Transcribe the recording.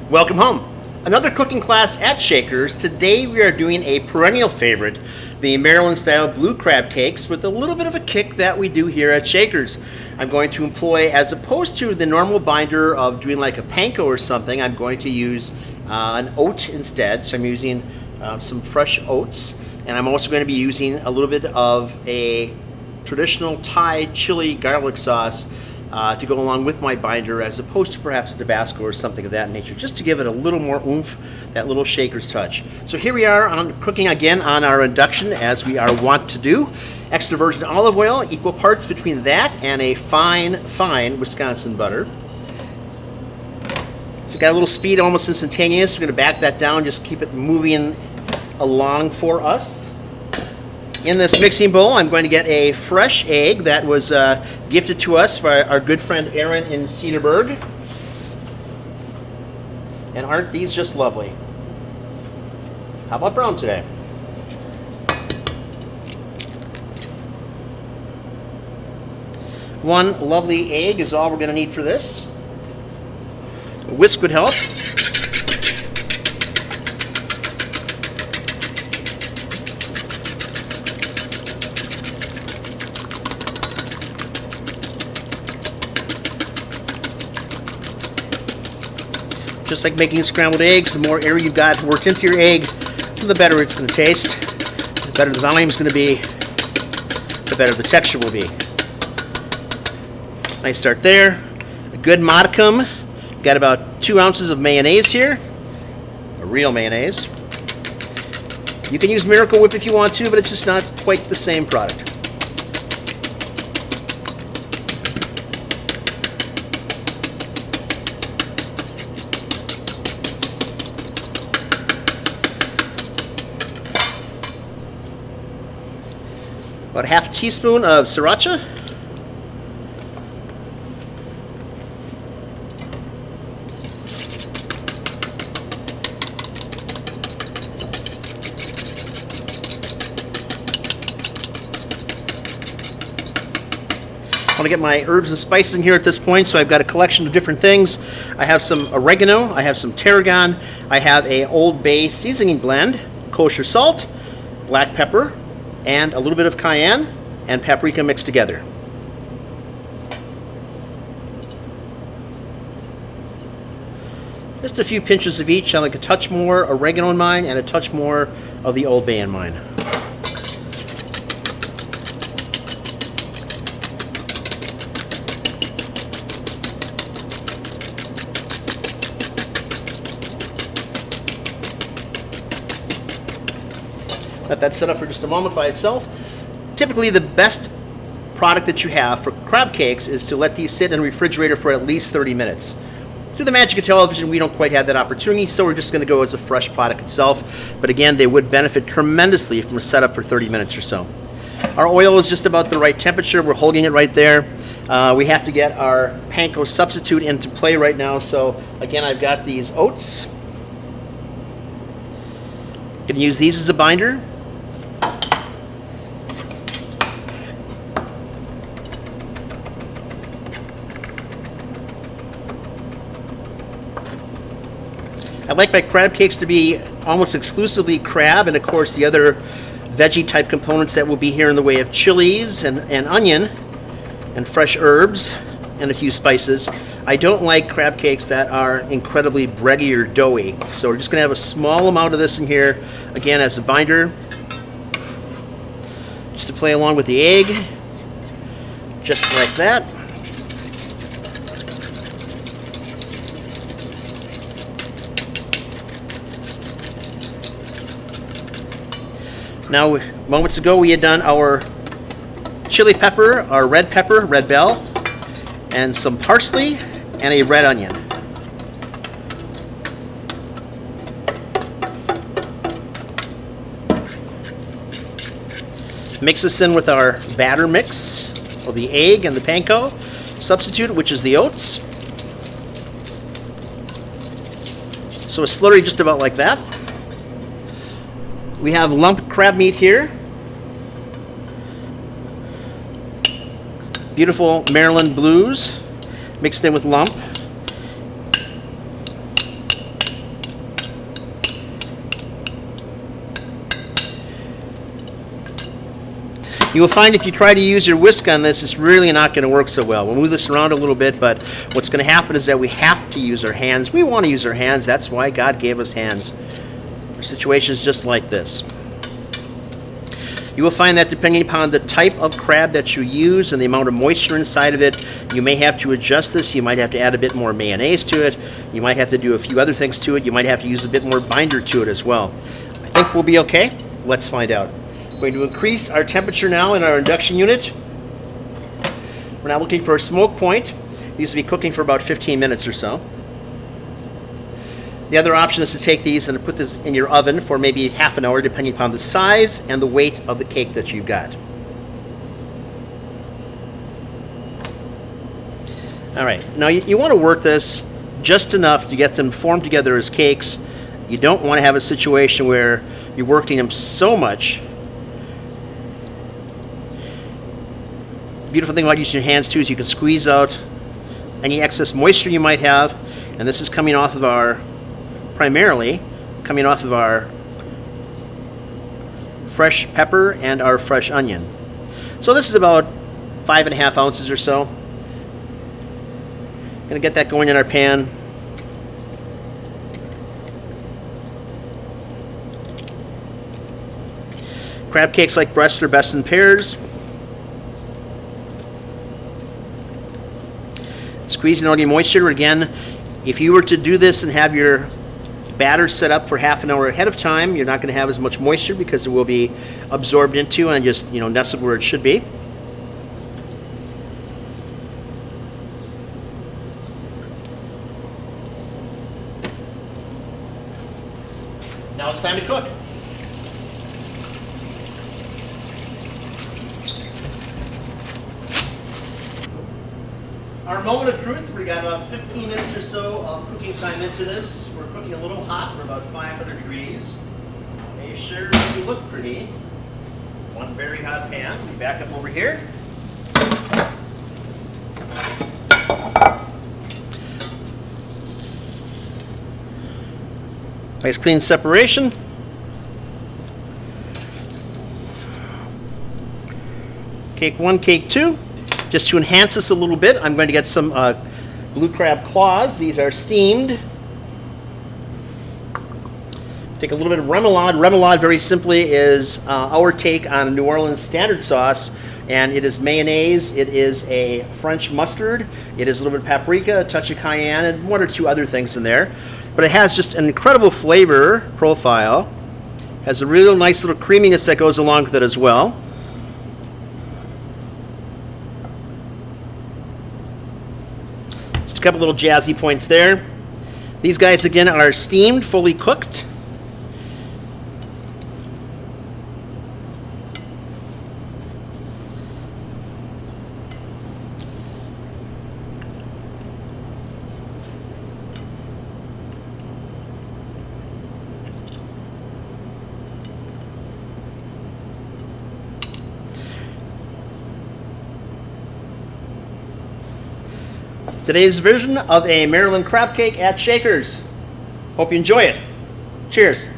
Welcome home. Another cooking class at Shakers. Today we are doing a perennial favorite, the Maryland-style blue crab cakes with a little bit of a kick that we do here at Shakers. I'm going to employ, as opposed to the normal binder of doing like a panko or something, I'm going to use an oat instead. So I'm using some fresh oats, and I'm also going to be using a little bit of a traditional Thai chili garlic sauce to go along with my binder, as opposed to perhaps a Tabasco or something of that nature, just to give it a little more oomph, that little Shaker's touch. So here we are on cooking again on our induction, as we are wont to do. Extra virgin olive oil, equal parts between that and a fine Wisconsin butter. So got a little speed, almost instantaneous. We're going to back that down, just keep it moving along for us. In this mixing bowl, I'm going to get a fresh egg that was gifted to us by our good friend Aaron in Cedarburg. And aren't these just lovely? How about brown today? One lovely egg is all we're going to need for this. A whisk would help. Just like making scrambled eggs, the more air you've got worked into your egg, the better it's going to taste. The better the volume is going to be, the better the texture will be. Nice start there. A good modicum. Got about 2 ounces of mayonnaise here. A real mayonnaise. You can use Miracle Whip if you want to, but it's just not quite the same product. About a half teaspoon of sriracha. I want to get my herbs and spices in here at this point, so I've got a collection of different things. I have some oregano, I have some tarragon, I have a Old Bay seasoning blend, kosher salt, black pepper, and a little bit of cayenne and paprika mixed together. Just a few pinches of each. I like a touch more oregano in mine and a touch more of the Old Bay in mine. Let that set up for just a moment by itself. Typically, the best product that you have for crab cakes is to let these sit in the refrigerator for at least 30 minutes. Through the magic of television, we don't quite have that opportunity, so we're just going to go as a fresh product itself. But again, they would benefit tremendously from a setup for 30 minutes or so. Our oil is just about the right temperature. We're holding it right there. We have to get our panko substitute into play right now. So again, I've got these oats. I'm going to use these as a binder. I like my crab cakes to be almost exclusively crab, and of course the other veggie type components that will be here in the way of chilies and onion and fresh herbs and a few spices. I don't like crab cakes that are incredibly bready or doughy, so we're just going to have a small amount of this in here, again as a binder, just to play along with the egg, just like that. Now, moments ago we had done our chili pepper, our red pepper, red bell, and some parsley, and a red onion. Mix this in with our batter mix of the egg and the panko substitute, which is the oats. So a slurry just about like that. We have lumped crab meat here. Beautiful Maryland blues mixed in with lump. You will find if you try to use your whisk on this, it's really not going to work so well. We'll move this around a little bit, but what's going to happen is that we have to use our hands. We want to use our hands. That's why God gave us hands for situations just like this. You will find that depending upon the type of crab that you use and the amount of moisture inside of it, you may have to adjust this. You might have to add a bit more mayonnaise to it. You might have to do a few other things to it. You might have to use a bit more binder to it as well. I think we'll be okay. Let's find out. We're going to increase our temperature now in our induction unit. We're now looking for a smoke point. These will be cooking for about 15 minutes or so. The other option is to take these and put this in your oven for maybe half an hour, depending upon the size and the weight of the cake that you've got. All right, now you want to work this just enough to get them formed together as cakes. You don't want to have a situation where you're working them so much. The beautiful thing about using your hands too is you can squeeze out any excess moisture you might have, and this is coming off of primarily coming off of our fresh pepper and our fresh onion. So this is about 5.5 ounces or so. Gonna get that going in our pan. Crab cakes like breast are best in pairs. Squeezing out any moisture. Again, if you were to do this and have your batter set up for half an hour ahead of time, you're not going to have as much moisture because it will be absorbed into and just, nestled where it should be. Now it's time to cook. Our moment of truth, we got about 15 minutes or so of cooking time into this. We're cooking a little hot, we're about 500 degrees. Make sure you look pretty. One very hot pan. We back up over here. Nice clean separation. Cake 1, cake 2. Just to enhance this a little bit, I'm going to get some blue crab claws. These are steamed. Take a little bit of remoulade. Remoulade, very simply, is our take on a New Orleans standard sauce, and it is mayonnaise, it is a French mustard, it is a little bit of paprika, a touch of cayenne, and one or two other things in there. But it has just an incredible flavor profile. Has a real nice little creaminess that goes along with it as well. Just a couple little jazzy points there. These guys, again, are steamed, fully cooked. Today's version of a Maryland crab cake at Shaker's. Hope you enjoy it. Cheers.